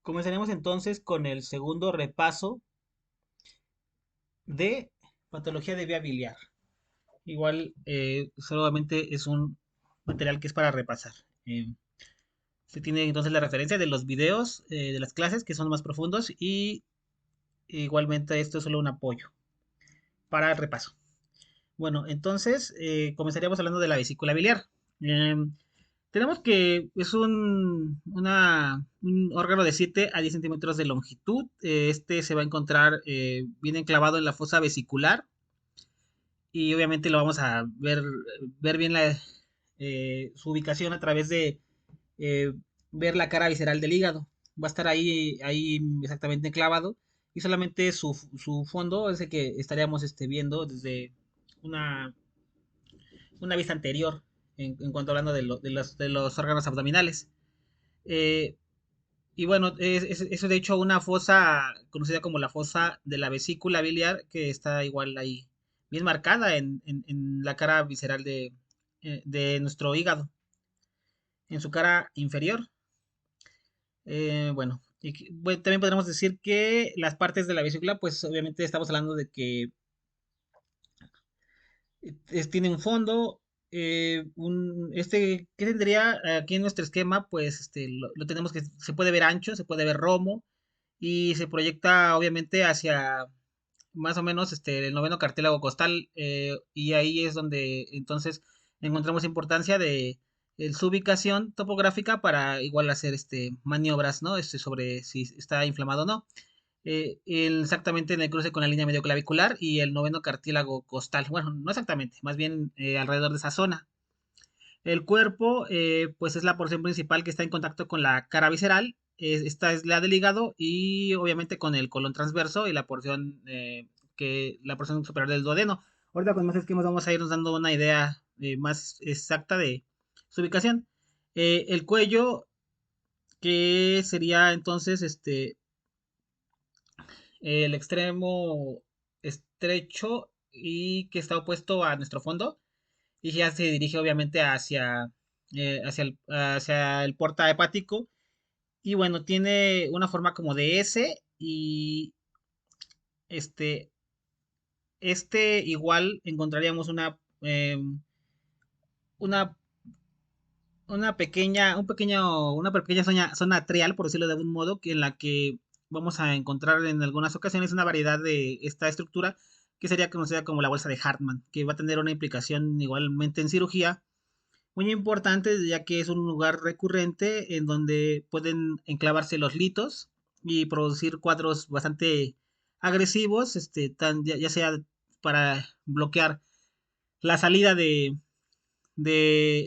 Comenzaremos entonces con el segundo repaso de patología de vía biliar. Igual, solamente es un material que es para repasar. Se tiene entonces la referencia de los videos de las clases que son más profundos y igualmente esto es solo un apoyo para el repaso. Bueno, entonces comenzaríamos hablando de la vesícula biliar. Tenemos que es un órgano de 7 a 10 centímetros de longitud. Este se va a encontrar bien enclavado en la fosa vesicular y obviamente lo vamos a ver bien su ubicación a través de eh, ver la cara visceral del hígado. Va a estar ahí exactamente enclavado y solamente su fondo es el que estaríamos viendo desde una, una vista anterior en cuanto hablando de los órganos abdominales. Eh, y bueno, es de hecho una fosa conocida como la fosa de la vesícula biliar, que está igual ahí, bien marcada en la cara visceral de nuestro hígado, en su cara inferior. Bueno, bueno, también podríamos decir que las partes de la vesícula, pues obviamente estamos hablando de que tiene un fondo, ¿qué tendría aquí en nuestro esquema? Pues lo tenemos que, se puede ver ancho, se puede ver romo y se proyecta obviamente hacia más o menos el noveno cartílago costal y ahí es donde entonces encontramos importancia de su ubicación topográfica para igual hacer maniobras, ¿no? Sobre si está inflamado o no exactamente en el cruce con la línea medioclavicular y el noveno cartílago costal. Bueno, no exactamente, más bien alrededor de esa zona. El cuerpo, pues es la porción principal que está en contacto con la cara visceral. Esta es la del hígado y obviamente con el colon transverso y la porción superior del duodeno. Ahorita con más esquemas vamos a irnos dando una idea más exacta de su ubicación. El cuello, que sería entonces el extremo estrecho y que está opuesto a nuestro fondo y ya se dirige obviamente hacia el porta hepático y bueno, tiene una forma como de S y este, igual encontraríamos una, una pequeña zona atrial, por decirlo de algún modo, en la que vamos a encontrar en algunas ocasiones una variedad de esta estructura que sería conocida como la bolsa de Hartmann, que va a tener una implicación igualmente en cirugía muy importante, ya que es un lugar recurrente en donde pueden enclavarse los litos y producir cuadros bastante agresivos, ya sea para bloquear la salida de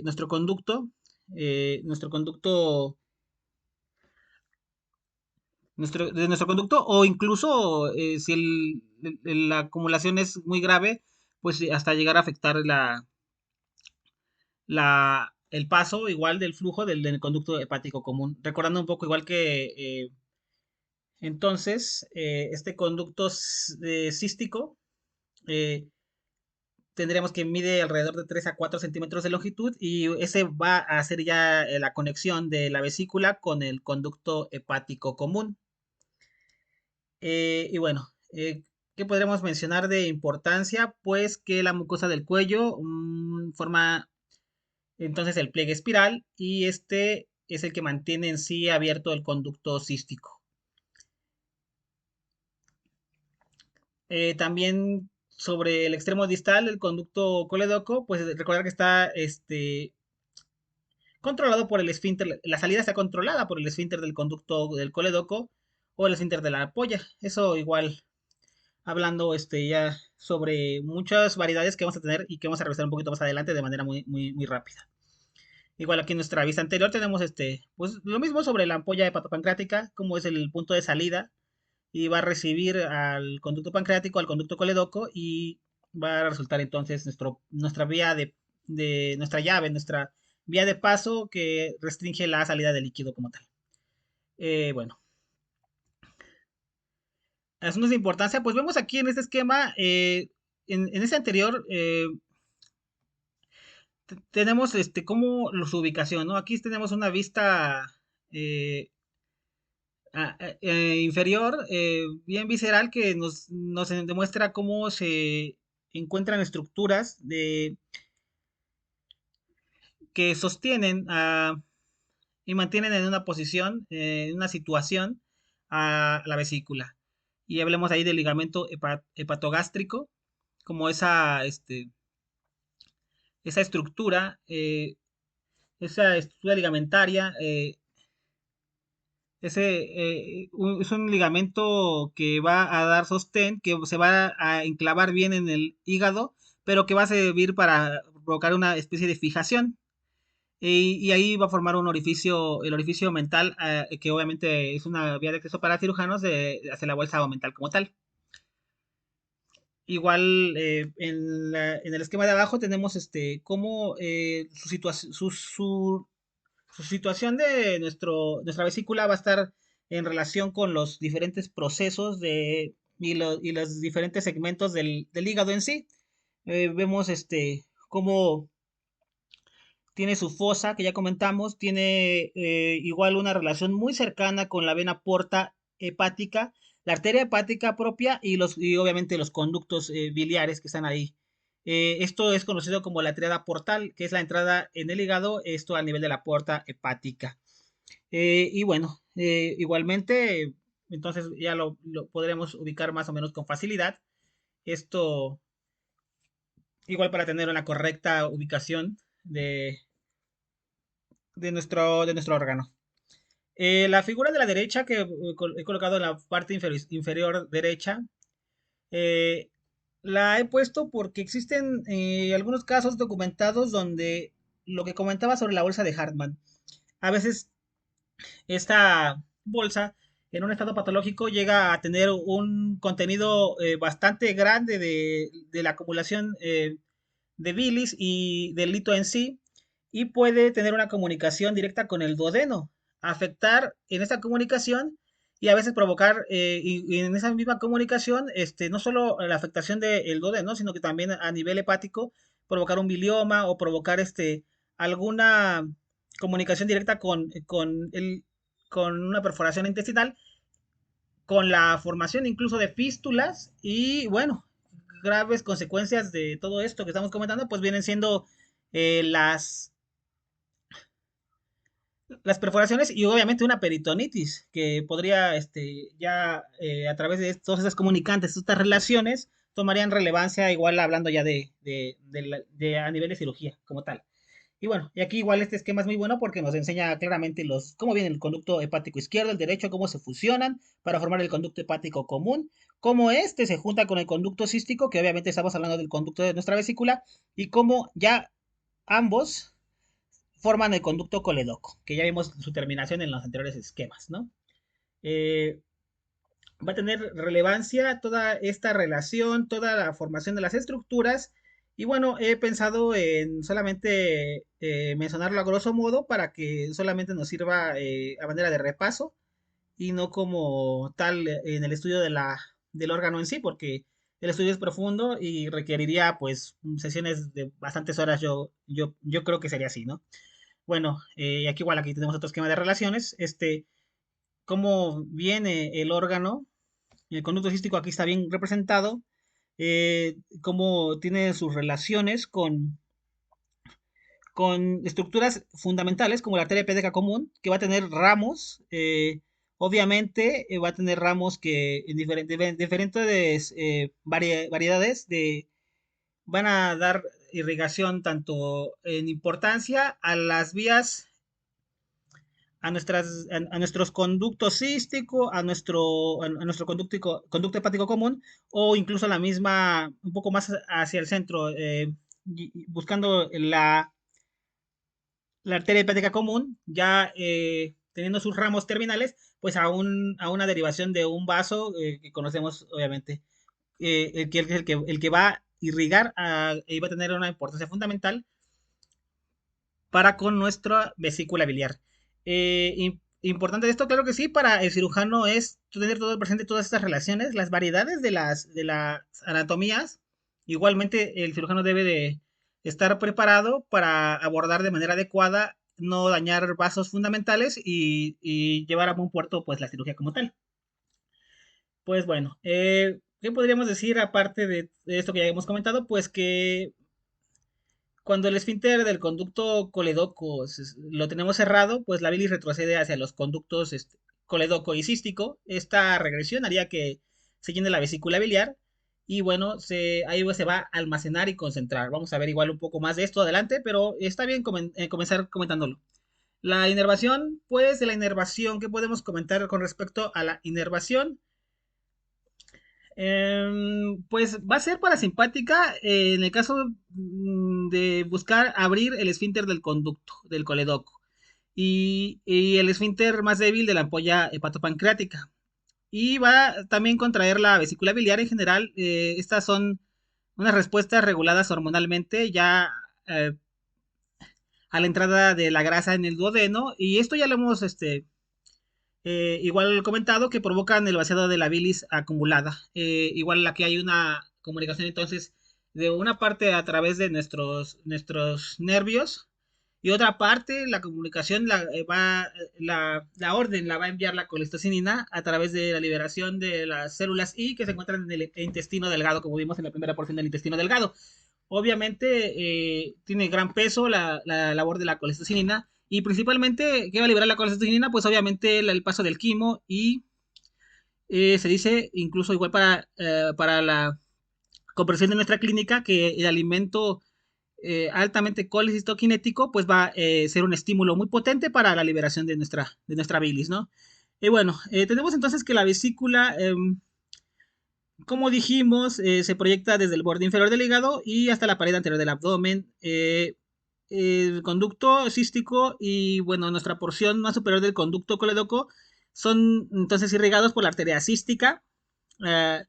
nuestro conducto, nuestro conducto, de nuestro conducto, o incluso si la acumulación es muy grave, pues hasta llegar a afectar el paso igual del flujo del conducto hepático común. Recordando un poco igual que entonces este conducto cístico eh, tendríamos que mide alrededor de 3 a 4 centímetros de longitud y ese va a hacer ya la conexión de la vesícula con el conducto hepático común. Y bueno, ¿qué podríamos mencionar de importancia? Pues que la mucosa del cuello forma entonces el pliegue espiral y este es el que mantiene en sí abierto el conducto cístico. También sobre el extremo distal del conducto colédoco, pues recordar que está controlado por el esfínter, la salida está controlada por el esfínter del conducto del colédoco o el esfínter de la polla. Eso igual hablando ya sobre muchas variedades que vamos a tener y que vamos a revisar un poquito más adelante de manera muy rápida. Igual aquí en nuestra vista anterior tenemos pues lo mismo sobre la ampolla hepatopancreática, como es el punto de salida y va a recibir al conducto pancreático, al conducto colédoco y va a resultar entonces nuestra vía nuestra llave, nuestra vía de paso que restringe la salida de líquido como tal. Bueno, asuntos de importancia, pues vemos aquí en este esquema, en este anterior, tenemos como su ubicación, ¿no? Aquí tenemos una vista eh, inferior, bien visceral, que nos demuestra cómo se encuentran estructuras que sostienen y mantienen en una posición, en una situación a la vesícula. Y hablemos ahí del ligamento hepatogástrico, como esa estructura ligamentaria. Es un ligamento que va a dar sostén, que se va a enclavar bien en el hígado, pero que va a servir para provocar una especie de fijación. Y ahí va a formar un orificio, el orificio mental, que obviamente es una vía de acceso para cirujanos hacia la bolsa mental como tal. Igual en el esquema de abajo tenemos cómo su situación de nuestra vesícula va a estar en relación con los diferentes procesos y los diferentes segmentos del hígado en sí. Vemos cómo tiene su fosa, que ya comentamos, tiene igual una relación muy cercana con la vena porta hepática, la arteria hepática propia y obviamente los conductos biliares que están ahí. Esto es conocido como la triada portal, que es la entrada en el hígado, esto a nivel de la porta hepática. Y bueno, igualmente, entonces ya lo podremos ubicar más o menos con facilidad. Esto igual para tener una correcta ubicación de nuestro órgano. La figura de la derecha que he colocado en la parte inferior derecha, eh, la he puesto porque existen algunos casos documentados donde lo que comentaba sobre la bolsa de Hartmann. A veces esta bolsa en un estado patológico llega a tener un contenido bastante grande de la acumulación de bilis y del lito en sí, y puede tener una comunicación directa con el duodeno, afectar en esta comunicación y a veces provocar, y en esa misma comunicación, no solo la afectación del duodeno, sino que también a nivel hepático, provocar un bilioma o provocar alguna comunicación directa con una perforación intestinal, con la formación incluso de fístulas y bueno, graves consecuencias de todo esto que estamos comentando, pues vienen siendo eh, las, las perforaciones y obviamente una peritonitis que podría ya a través de todas esas comunicantes, estas relaciones, tomarían relevancia igual hablando ya de a nivel de cirugía como tal. Y bueno, y aquí igual este esquema es muy bueno porque nos enseña claramente cómo viene el conducto hepático izquierdo, el derecho, cómo se fusionan para formar el conducto hepático común, cómo este se junta con el conducto cístico, que obviamente estamos hablando del conducto de nuestra vesícula, y cómo ya ambos forman el conducto coledoco, que ya vimos su terminación en los anteriores esquemas, ¿no? Eh, Va a tener relevancia toda esta relación, toda la formación de las estructuras. Y bueno, he pensado en solamente mencionarlo a grosso modo para que solamente nos sirva a manera de repaso y no como tal en el estudio del órgano en sí, porque el estudio es profundo y requeriría pues sesiones de bastantes horas, yo creo que sería así, ¿no? Bueno, aquí igual aquí tenemos otro esquema de relaciones, cómo viene el órgano, el conducto cístico aquí está bien representado, cómo tiene sus relaciones con estructuras fundamentales como la arteria hepática común, que va a tener ramos, obviamente va a tener ramos que en diferentes variedades van a dar irrigación tanto en importancia a las vías a nuestros conductos císticos, a nuestro conducto hepático común, o incluso la misma, un poco más hacia el centro, buscando la arteria hepática común, ya teniendo sus ramos terminales, pues a una derivación de un vaso que conocemos, obviamente, el que va a irrigar y va a tener una importancia fundamental para con nuestra vesícula biliar. Importante esto, claro que sí, para el cirujano es tener todo presente todas estas relaciones, las variedades de las anatomías. Igualmente, el cirujano debe de estar preparado para abordar de manera adecuada no dañar vasos fundamentales y llevar a buen puerto pues la cirugía como tal. Pues bueno, ¿qué podríamos decir aparte de esto que ya hemos comentado? Pues que cuando el esfínter del conducto coledoco lo tenemos cerrado, pues la bilis retrocede hacia los conductos coledoco y cístico. Esta regresión haría que se llene la vesícula biliar y bueno, ahí se va a almacenar y concentrar. Vamos a ver igual un poco más de esto adelante, pero está bien comenzar comentándolo. La inervación, pues de la inervación, ¿qué podemos comentar con respecto a la inervación? Pues va a ser parasimpática en el caso de buscar abrir el esfínter del conducto, del coledoco, y el esfínter más débil de la ampolla hepatopancreática. Y va también a contraer la vesícula biliar en general. Estas son unas respuestas reguladas hormonalmente ya eh, a la entrada de la grasa en el duodeno. Y esto ya lo hemos igual comentado que provocan el vaciado de la bilis acumulada. Igual aquí hay una comunicación entonces de una parte a través de nuestros nervios y otra parte la comunicación la orden la va a enviar la colestecinina a través de la liberación de las células I que se encuentran en el intestino delgado, como vimos en la primera porción del intestino delgado. Obviamente tiene gran peso la labor de la colestecinina y principalmente, ¿qué va a liberar la colestecinina? Pues obviamente el paso del quimo y se dice incluso igual para la comprensión de nuestra clínica que el alimento altamente colecistoquinético pues va a ser un estímulo muy potente para la liberación de nuestra bilis, ¿no? Y bueno, tenemos entonces que la vesícula, como dijimos, se proyecta desde el borde inferior del hígado y hasta la pared anterior del abdomen. El conducto cístico y bueno, nuestra porción más superior del conducto colédoco son entonces irrigados por la arteria cística. Eh,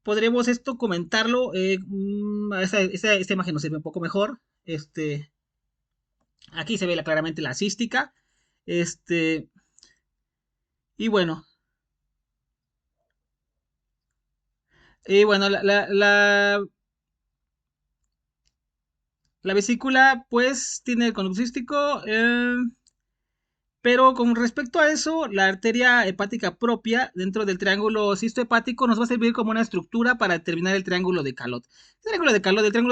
Podremos esto comentarlo. Esta imagen nos sirve un poco mejor. Aquí se ve claramente la cística. Este, y bueno, la vesícula pues tiene el conducto cístico. Pero con respecto a eso, la arteria hepática propia dentro del triángulo cistohepático nos va a servir como una estructura para determinar el triángulo de Calot. El triángulo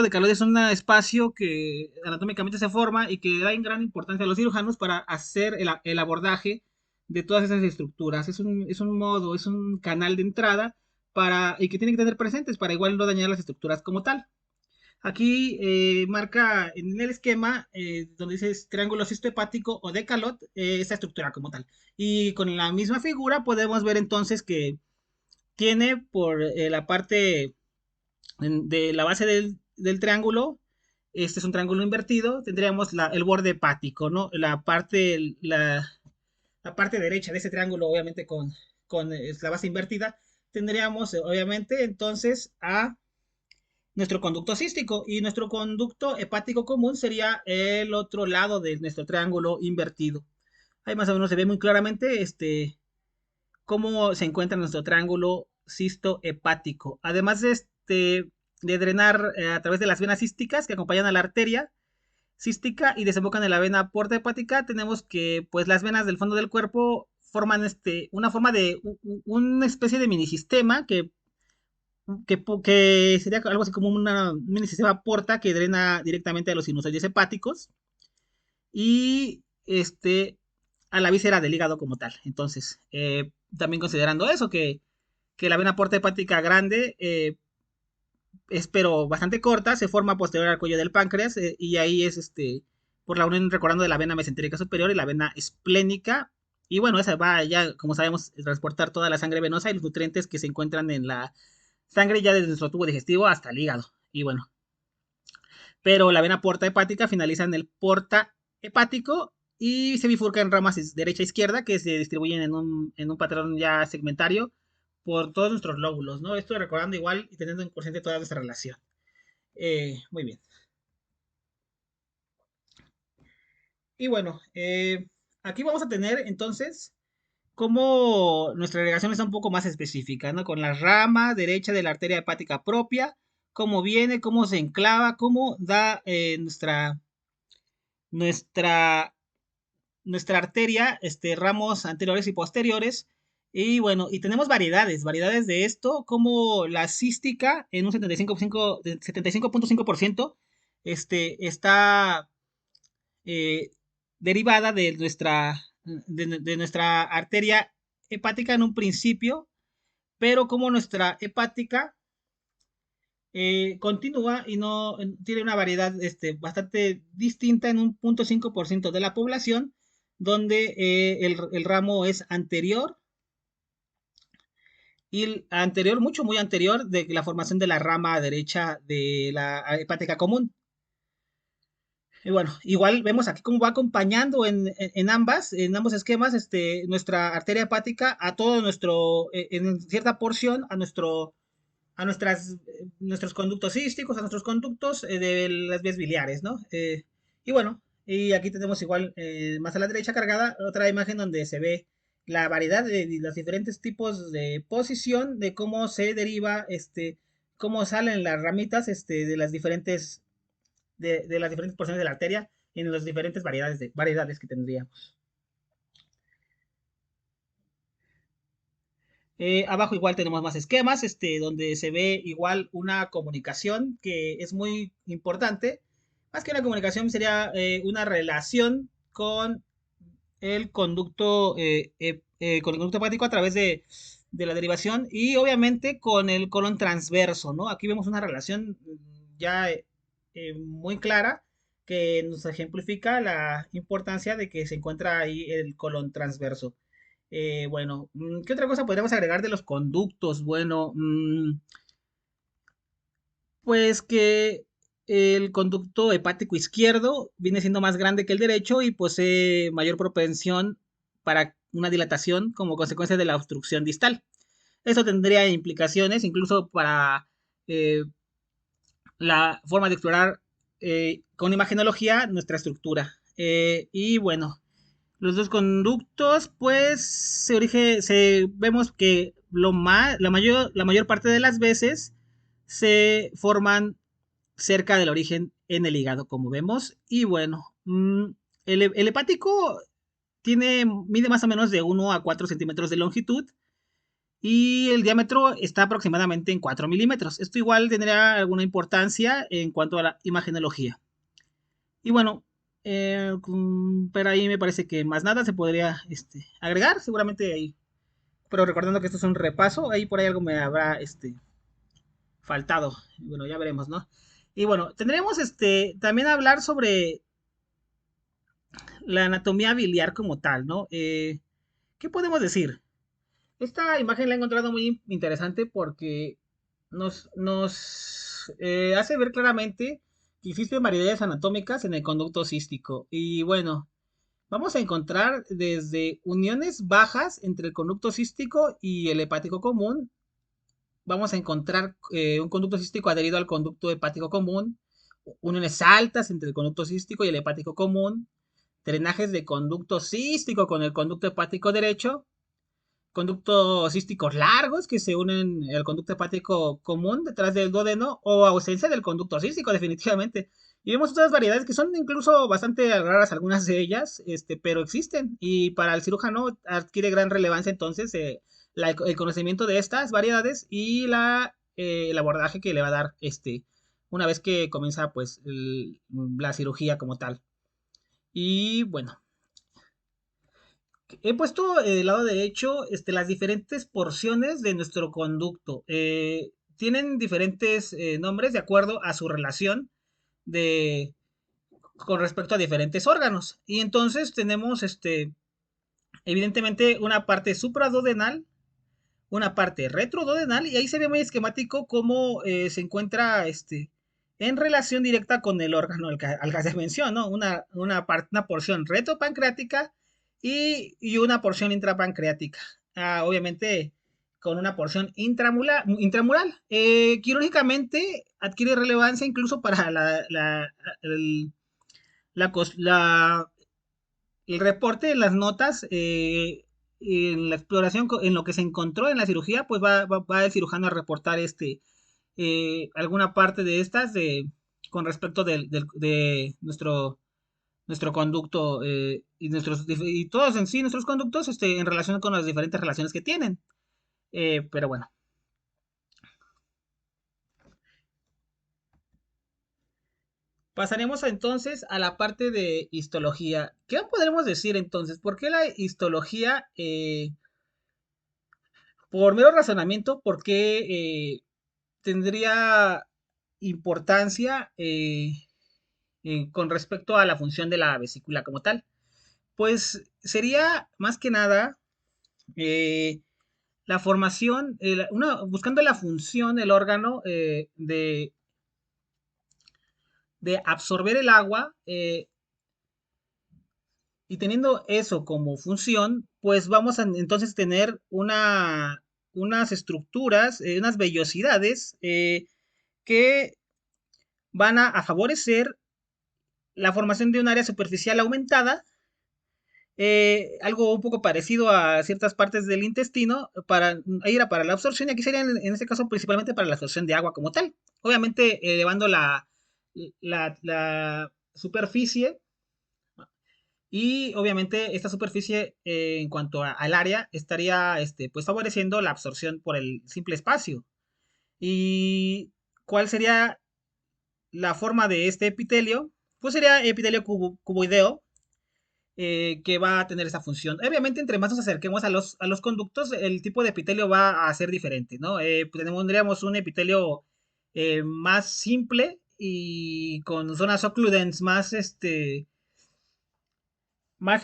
de Calot es un espacio que anatómicamente se forma y que da en gran importancia a los cirujanos para hacer el abordaje de todas esas estructuras. Es un modo, es un canal de entrada y que tienen que tener presentes para igual no dañar las estructuras como tal. Aquí marca en el esquema donde dice triángulo cistohepático o de Calot, esta estructura como tal. Y con la misma figura podemos ver entonces que tiene por la parte de la base del triángulo, este es un triángulo invertido, tendríamos el borde hepático, ¿no? La parte derecha de ese triángulo, obviamente con la base invertida, tendríamos obviamente entonces a nuestro conducto cístico y nuestro conducto hepático común sería el otro lado de nuestro triángulo invertido. Ahí más o menos se ve muy claramente cómo se encuentra nuestro triángulo cisto-hepático. Además de drenar a través de las venas císticas que acompañan a la arteria cística y desembocan en la vena porta hepática, tenemos que pues las venas del fondo del cuerpo forman una forma de una especie de minisistema que sería algo así como un mini sistema porta que drena directamente a los sinusoides hepáticos y a la víscera del hígado como tal. Entonces, también considerando eso, que la vena porta hepática grande es pero bastante corta, se forma posterior al cuello del páncreas y ahí es por la unión recordando de la vena mesentérica superior y la vena esplénica. Y bueno, esa va ya, como sabemos, transportar toda la sangre venosa y los nutrientes que se encuentran en la sangre ya desde nuestro tubo digestivo hasta el hígado. Y bueno, pero la vena porta hepática finaliza en el porta hepático y se bifurca en ramas derecha e izquierda que se distribuyen en un patrón ya segmentario por todos nuestros lóbulos, ¿no? Esto recordando igual y teniendo en consciente toda nuestra relación. Muy bien. Y bueno, aquí vamos a tener entonces cómo nuestra agregación está un poco más específica, ¿no? Con la rama derecha de la arteria hepática propia, cómo viene, cómo se enclava, cómo da nuestra, nuestra arteria, ramos anteriores y posteriores. Y bueno, y tenemos variedades de esto, como la cística en un 75.5%, está eh, derivada de nuestra arteria hepática en un principio, pero como nuestra hepática continúa y no tiene una variedad bastante distinta en un 0.5% de la población, donde el ramo es anterior y anterior, mucho, muy anterior de la formación de la rama derecha de la hepática común. Y bueno, igual vemos aquí cómo va acompañando en ambos esquemas, nuestra arteria hepática a todo en cierta porción, nuestros conductos císticos, a nuestros conductos de las vías biliares, ¿no? Y bueno, y aquí tenemos igual, más a la derecha cargada, otra imagen donde se ve la variedad de los diferentes tipos de posición, de cómo se deriva, cómo salen las ramitas, de las diferentes porciones de la arteria en las diferentes variedades que tendríamos. Abajo igual tenemos más esquemas, donde se ve igual una comunicación que es muy importante. Más que una comunicación sería una relación con el conducto hepático a través de la derivación y obviamente con el colon transverso, ¿no? Aquí vemos una relación ya muy clara que nos ejemplifica la importancia de que se encuentra ahí el colon transverso. Bueno, ¿qué otra cosa podríamos agregar de los conductos? Bueno, pues que el conducto hepático izquierdo viene siendo más grande que el derecho y posee mayor propensión para una dilatación como consecuencia de la obstrucción distal. Eso tendría implicaciones incluso para eh, la forma de explorar con imagenología nuestra estructura. Y bueno, los dos conductos, pues, vemos que la mayor parte de las veces se forman cerca del origen en el hígado, como vemos. Y bueno, el hepático mide más o menos de 1 a 4 centímetros de longitud y el diámetro está aproximadamente en 4 milímetros. Esto igual tendría alguna importancia en cuanto a la imagenología. Y bueno, pero ahí me parece que más nada se podría agregar, seguramente ahí. Pero recordando que esto es un repaso, ahí por ahí algo me habrá faltado. Bueno, ya veremos, ¿no? Y bueno, tendremos también hablar sobre la anatomía biliar como tal, ¿no? ¿Qué podemos decir? Esta imagen la he encontrado muy interesante porque nos hace ver claramente que existen variedades anatómicas en el conducto cístico. Y bueno, vamos a encontrar desde uniones bajas entre el conducto cístico y el hepático común. Vamos a encontrar un conducto cístico adherido al conducto hepático común, uniones altas entre el conducto cístico y el hepático común, drenajes de conducto cístico con el conducto hepático derecho, conductos císticos largos que se unen al conducto hepático común detrás del duodeno o ausencia del conducto cístico definitivamente. Y vemos otras variedades que son incluso bastante raras algunas de ellas, pero existen y para el cirujano adquiere gran relevancia entonces el conocimiento de estas variedades y el abordaje que le va a dar una vez que comienza pues la cirugía como tal. Y bueno, he puesto del lado derecho las diferentes porciones de nuestro conducto. Tienen diferentes nombres de acuerdo a su relación de, con respecto a diferentes órganos. Y entonces tenemos evidentemente una parte supraduodenal, una parte retroduodenal, y ahí se ve muy esquemático cómo se encuentra en relación directa con el órgano al que hacer mención, ¿no? Una porción retropancreática y una porción intrapancreática. Obviamente con una porción intramural. Quirúrgicamente adquiere relevancia incluso para la, la, el reporte, las notas, en la exploración, en lo que se encontró en la cirugía, pues va el cirujano a reportar alguna parte de estas con respecto de nuestro conducto y todos en sí, nuestros conductos, en relación con las diferentes relaciones que tienen. Pero bueno, pasaremos entonces a la parte de histología. ¿Qué podremos decir entonces? ¿Por qué la histología, por mero razonamiento, por qué tendría importancia con respecto a la función de la vesícula como tal? Pues sería más que nada eh, la formación, buscando la función del órgano de absorber el agua, y teniendo eso como función, pues vamos a entonces tener unas estructuras, unas vellosidades que van a favorecer la formación de un área superficial aumentada, algo un poco parecido a ciertas partes del intestino, ahí era para la absorción, y aquí sería en este caso principalmente para la absorción de agua como tal. Obviamente elevando la superficie, y obviamente esta superficie en cuanto al área estaría pues favoreciendo la absorción por el simple espacio. ¿Y cuál sería la forma de este epitelio? Pues sería epitelio cuboideo, que va a tener esa función. Obviamente, entre más nos acerquemos a los conductos, el tipo de epitelio va a ser diferente, ¿no? Pues tendríamos un epitelio más simple y con zonas occludens más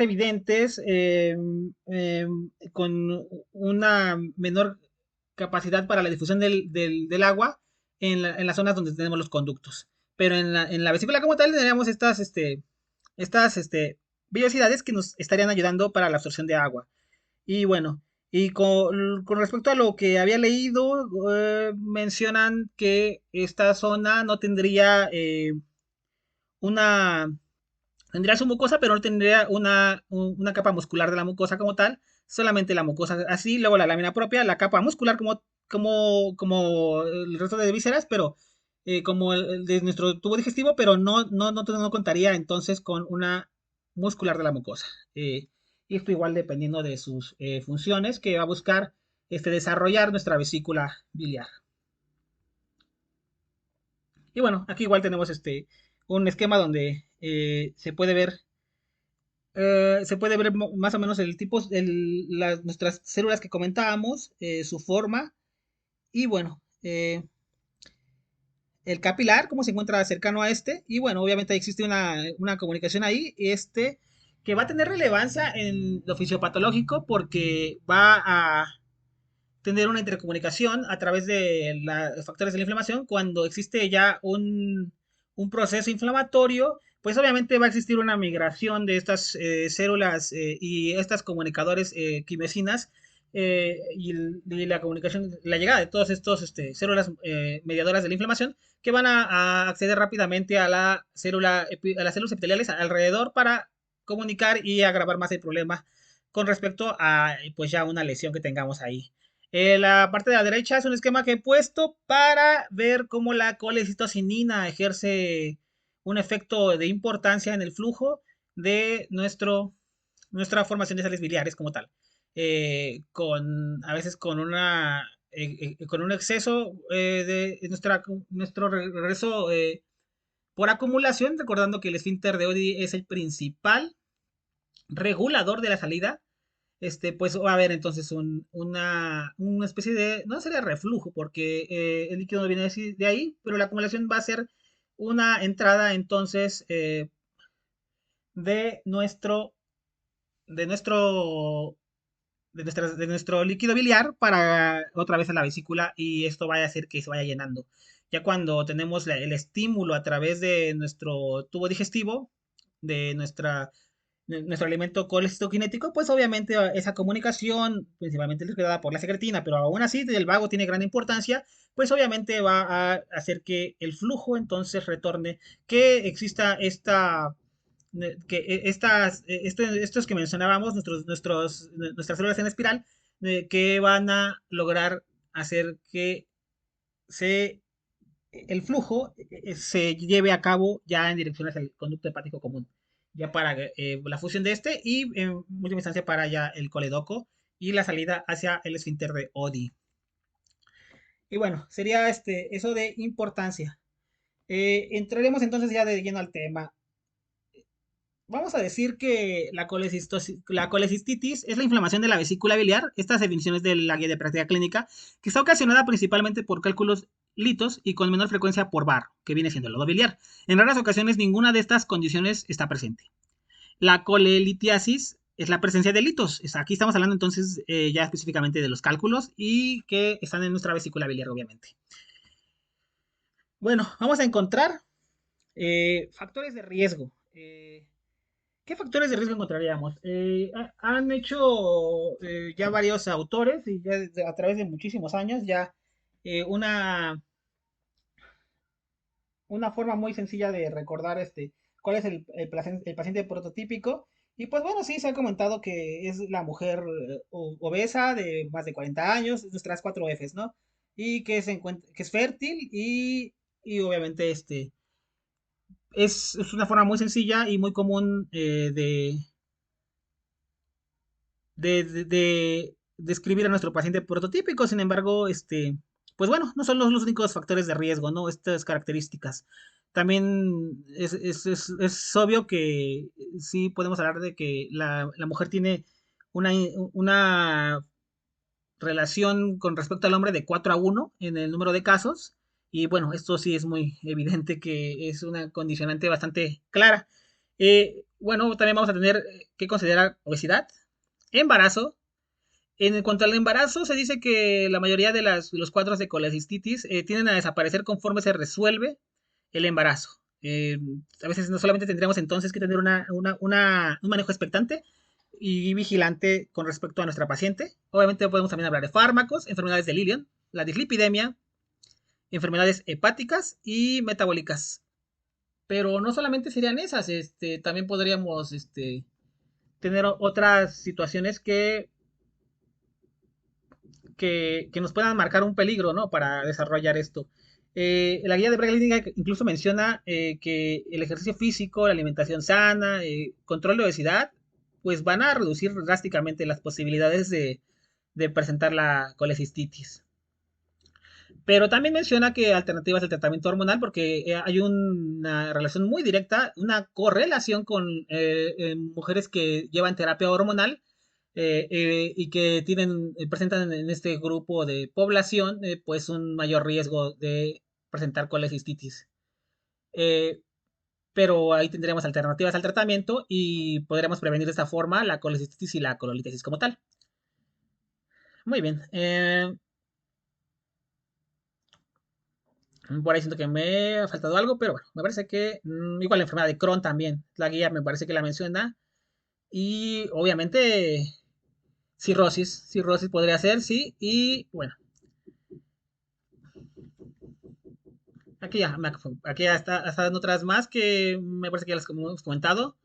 evidentes, con una menor capacidad para la difusión del agua en las zonas donde tenemos los conductos. Pero en la vesícula como tal tendríamos estas vellosidades que nos estarían ayudando para la absorción de agua. Y bueno, y con respecto a lo que había leído, mencionan que esta zona no tendría una tendría su mucosa, pero no tendría una capa muscular de la mucosa como tal, solamente la mucosa así, luego la lámina propia, la capa muscular como el resto de vísceras, pero como el de nuestro tubo digestivo, pero no contaría entonces con una muscular de la mucosa. Y esto igual dependiendo de sus funciones que va a buscar desarrollar nuestra vesícula biliar. Y bueno, aquí igual tenemos un esquema donde se puede ver más o menos el tipo, nuestras células que comentábamos, su forma y bueno, el capilar, cómo se encuentra cercano a y bueno, obviamente existe una comunicación ahí, que va a tener relevancia en lo fisiopatológico porque va a tener una intercomunicación a través de los factores de la inflamación. Cuando existe ya un proceso inflamatorio, pues obviamente va a existir una migración de estas células y estas comunicadores quimesinas, y la comunicación, la llegada de todas estas células mediadoras de la inflamación que van a acceder rápidamente a las células epiteliales alrededor para comunicar y agravar más el problema con respecto a pues ya una lesión que tengamos ahí. La parte de la derecha es un esquema que he puesto para ver cómo la colecistocinina ejerce un efecto de importancia en el flujo de nuestra formación de sales biliares como tal. A veces con un exceso de nuestro regreso por acumulación, recordando que el esfínter de Oddi es el principal regulador de la salida. Pues va a haber entonces una especie de, no sería reflujo, porque el líquido no viene de ahí, pero la acumulación va a ser una entrada entonces de nuestro, de nuestro, de nuestro líquido biliar para otra vez a la vesícula, y esto va a hacer que se vaya llenando. Ya cuando tenemos el estímulo a través de nuestro tubo digestivo, de nuestro alimento colecistoquinético, pues obviamente esa comunicación, principalmente es dada por la secretina, pero aún así el vago tiene gran importancia, pues obviamente va a hacer que el flujo entonces retorne, que exista estos que mencionábamos, nuestras células en espiral, que van a lograr hacer que se, el flujo se lleve a cabo ya en dirección hacia el conducto hepático común. ya para la fusión de este y en última instancia para ya el coledoco y la salida hacia el esfínter de Oddi. Y bueno, sería eso de importancia. Entraremos entonces ya de lleno al tema. Vamos a decir que la colecistitis es la inflamación de la vesícula biliar. Estas definiciones de la guía de práctica clínica, que está ocasionada principalmente por cálculos litos y con menor frecuencia por barro, que viene siendo el lodo biliar. En raras ocasiones ninguna de estas condiciones está presente. La colelitiasis es la presencia de litos. Aquí estamos hablando entonces ya específicamente de los cálculos y que están en nuestra vesícula biliar, obviamente. Bueno, vamos a encontrar factores de riesgo. ¿Qué factores de riesgo encontraríamos? Han hecho ya varios autores y ya a través de muchísimos años ya eh, una, una forma muy sencilla de recordar cuál es el paciente prototípico. Y pues bueno, sí, se ha comentado que es la mujer obesa de más de 40 años, nuestras 4 Fs, ¿no? Y que es fértil y obviamente es una forma muy sencilla y muy común de describir a nuestro paciente prototípico. Sin embargo, pues bueno, no son los únicos factores de riesgo, ¿no? Estas características. También es obvio que sí podemos hablar de que la mujer tiene una, una relación con respecto al hombre de 4 a 1 en el número de casos. Y bueno, esto sí es muy evidente que es una condicionante bastante clara. Bueno, también vamos a tener que considerar obesidad, embarazo. En cuanto al embarazo, se dice que la mayoría de los cuadros de colecistitis tienden a desaparecer conforme se resuelve el embarazo. A veces no solamente tendríamos entonces que tener un manejo expectante y vigilante con respecto a nuestra paciente. Obviamente podemos también hablar de fármacos, enfermedades de Lilian, la dislipidemia, enfermedades hepáticas y metabólicas. Pero no solamente serían esas, también podríamos tener otras situaciones que nos puedan marcar un peligro, ¿no? Para desarrollar esto. La guía de práctica clínica incluso menciona que el ejercicio físico, la alimentación sana, control de obesidad, pues van a reducir drásticamente las posibilidades de presentar la colecistitis. Pero también menciona que alternativas del tratamiento hormonal, porque hay una relación muy directa, una correlación con mujeres que llevan terapia hormonal y que presentan en este grupo de población pues un mayor riesgo de presentar colecistitis. Eh, pero ahí tendríamos alternativas al tratamiento y podremos prevenir de esta forma la colecistitis y la cololititis como tal. Muy bien. Por ahí siento que me ha faltado algo, pero bueno, me parece que igual la enfermedad de Crohn también. La guía me parece que la menciona. Y obviamente cirrosis podría ser, sí. Y bueno, aquí ya están otras más que me parece que ya las hemos comentado.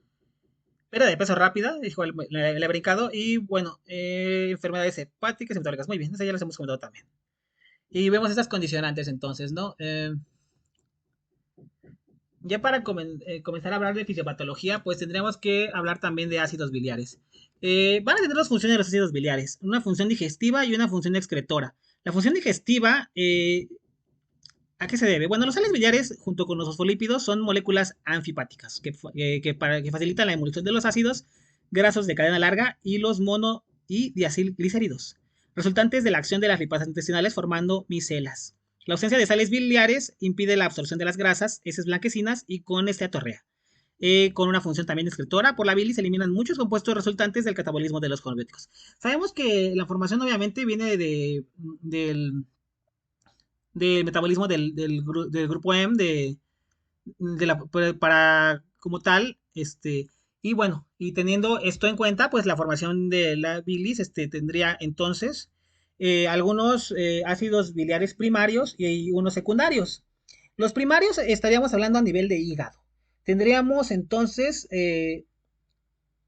Pero de peso rápida, igual le he brincado. Y bueno, enfermedades hepáticas y metabólicas. Muy bien, esas ya las hemos comentado también. Y vemos estas condicionantes entonces, ¿no? Ya para comenzar a hablar de fisiopatología, pues tendríamos que hablar también de ácidos biliares. Van a tener dos funciones de los ácidos biliares, una función digestiva y una función excretora. La función digestiva, ¿a qué se debe? Bueno, los sales biliares, junto con los fosfolípidos, son moléculas anfipáticas que facilitan la emulsión de los ácidos grasos de cadena larga y los mono y diacilglicéridos, resultantes de la acción de las lipasas intestinales formando micelas. La ausencia de sales biliares impide la absorción de las grasas, heces blanquecinas y con esteatorrea. Con una función también excretora, por la bilis se eliminan muchos compuestos resultantes del catabolismo de los probióticos. Sabemos que la formación obviamente viene del metabolismo del grupo M, para como tal, y bueno, y teniendo esto en cuenta, pues la formación de la bilis, tendría entonces algunos ácidos biliares primarios y unos secundarios. Los primarios estaríamos hablando a nivel de hígado. Tendríamos entonces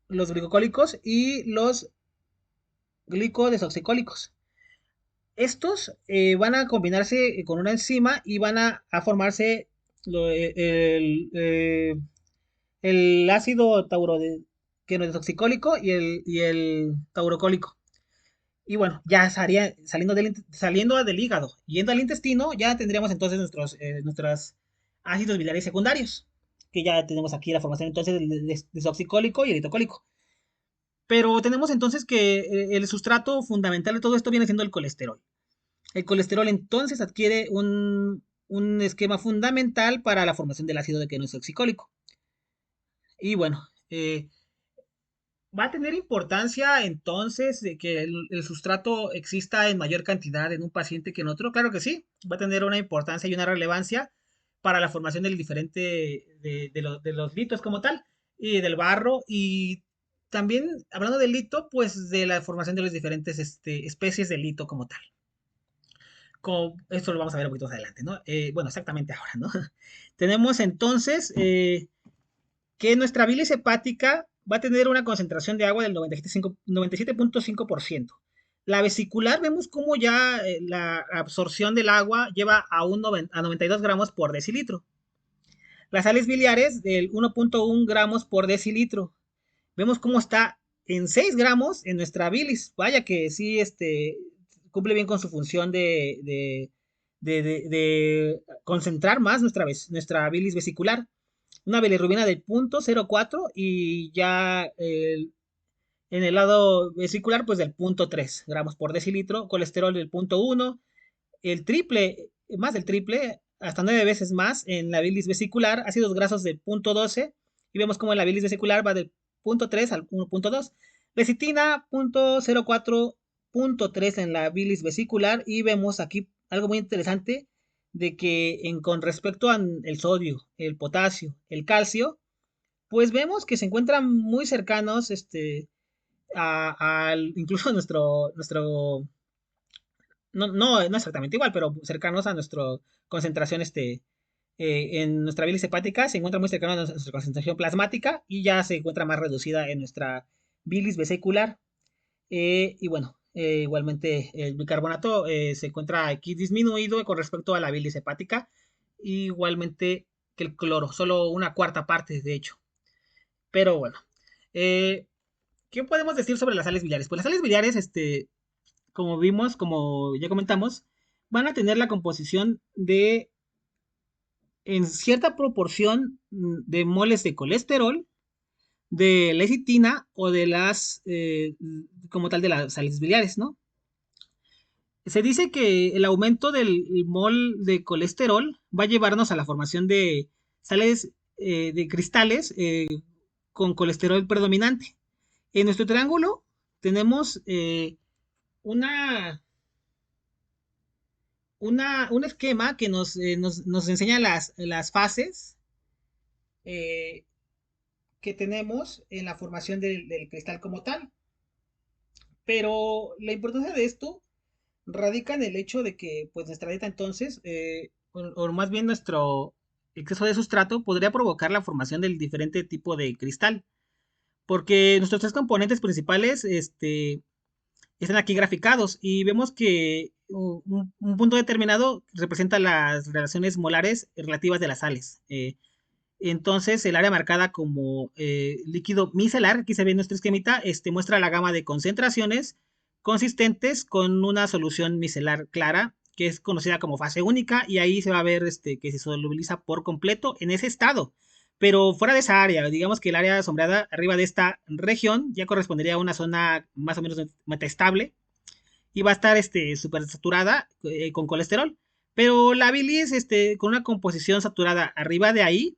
los glicocólicos y los glicodesoxicólicos. Estos van a combinarse con una enzima y van a formarse lo- el, el ácido que no es toxicólico y el taurocólico. Y bueno, ya saliendo del hígado, yendo al intestino, ya tendríamos entonces nuestros ácidos biliares secundarios, que ya tenemos aquí la formación entonces del desoxicólico y el hitocólico. Pero tenemos entonces que el sustrato fundamental de todo esto viene siendo el colesterol. El colesterol entonces adquiere un esquema fundamental para la formación del ácido de que no es oxicólico. Y bueno, va a tener importancia entonces de que el sustrato exista en mayor cantidad en un paciente que en otro. Claro que sí, va a tener una importancia y una relevancia para la formación del diferente de los litos como tal y del barro y también hablando del lito, pues de la formación de las diferentes especies de lito como tal. Esto lo vamos a ver un poquito más adelante, ¿no? Bueno, exactamente ahora, ¿no? Tenemos entonces que nuestra bilis hepática va a tener una concentración de agua del 97.5%. La vesicular, vemos cómo ya la absorción del agua lleva a 92 gramos por decilitro. Las sales biliares del 1.1 gramos por decilitro. Vemos cómo está en 6 gramos en nuestra bilis. Vaya que sí, cumple bien con su función de concentrar más nuestra bilis vesicular. Una bilirrubina del 0.04 y ya en el lado vesicular pues del 0.3 gramos por decilitro, colesterol del 0.1, el triple, más del triple, hasta 9 veces más en la bilis vesicular, ácidos grasos del 0.12 y vemos como en la bilis vesicular va del 0.3 al 1.2, lecitina 0.04, 0.3 en la bilis vesicular y vemos aquí algo muy interesante de que con respecto al sodio, el potasio, el calcio, pues vemos que se encuentran muy cercanos incluso nuestro no exactamente igual, pero cercanos a nuestra concentración en nuestra bilis hepática, se encuentra muy cercano a nuestra concentración plasmática y ya se encuentra más reducida en nuestra bilis vesicular. Y bueno, igualmente el bicarbonato se encuentra aquí disminuido con respecto a la bilis hepática, igualmente que el cloro, solo una cuarta parte de hecho. Pero bueno, eh, ¿qué podemos decir sobre las sales biliares? Pues las sales biliares, como vimos, como ya comentamos, van a tener la composición en cierta proporción de moles de colesterol, de lecitina o como tal, de las sales biliares, ¿no? Se dice que el aumento del mol de colesterol va a llevarnos a la formación de sales de cristales con colesterol predominante. En nuestro triángulo tenemos una, un esquema que nos enseña las fases eh, que tenemos en la formación del cristal como tal. Pero la importancia de esto radica en el hecho de que pues nuestra dieta entonces, o más bien nuestro exceso de sustrato, podría provocar la formación del diferente tipo de cristal. Porque nuestros tres componentes principales están aquí graficados y vemos que un punto determinado representa las relaciones molares relativas de las sales. Entonces, el área marcada como líquido micelar, aquí se ve en nuestra esquemita, muestra la gama de concentraciones consistentes con una solución micelar clara, que es conocida como fase única, y ahí se va a ver que se solubiliza por completo en ese estado. Pero fuera de esa área, digamos que el área sombreada arriba de esta región ya correspondería a una zona más o menos metastable y va a estar súper saturada con colesterol. Pero la bilis, con una composición saturada arriba de ahí,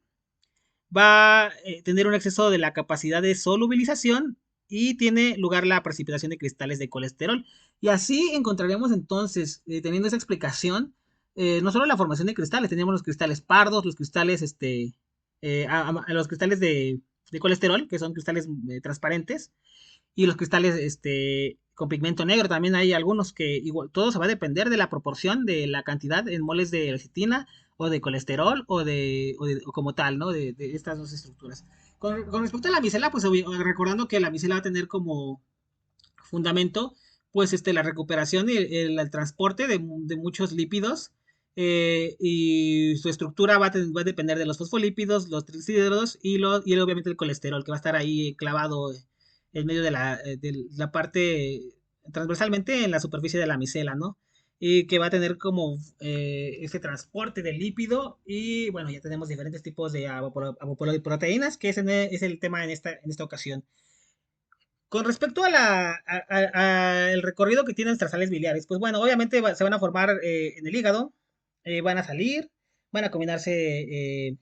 va a tener un exceso de la capacidad de solubilización y tiene lugar la precipitación de cristales de colesterol. Y así encontraremos entonces, teniendo esa explicación, no solo la formación de cristales, tenemos los cristales pardos, los cristales, los cristales de colesterol, que son cristales transparentes, y los cristales con pigmento negro. También hay algunos que igual, todo se va a depender de la proporción de la cantidad en moles de lecitina o de colesterol o como tal, ¿no? De estas dos estructuras. Con respecto a la micela, pues recordando que la micela va a tener como fundamento, pues la recuperación y el transporte de muchos lípidos y su estructura va a depender de los fosfolípidos, los triglicéridos y obviamente el colesterol, que va a estar ahí clavado en medio de la parte transversalmente en la superficie de la micela, ¿no? Y que va a tener como ese transporte de lípido y bueno, ya tenemos diferentes tipos de apoproteínas, que es el tema en esta ocasión. Con respecto el recorrido que tienen nuestras sales biliares, pues bueno, obviamente se van a formar en el hígado, van a salir, van a combinarse,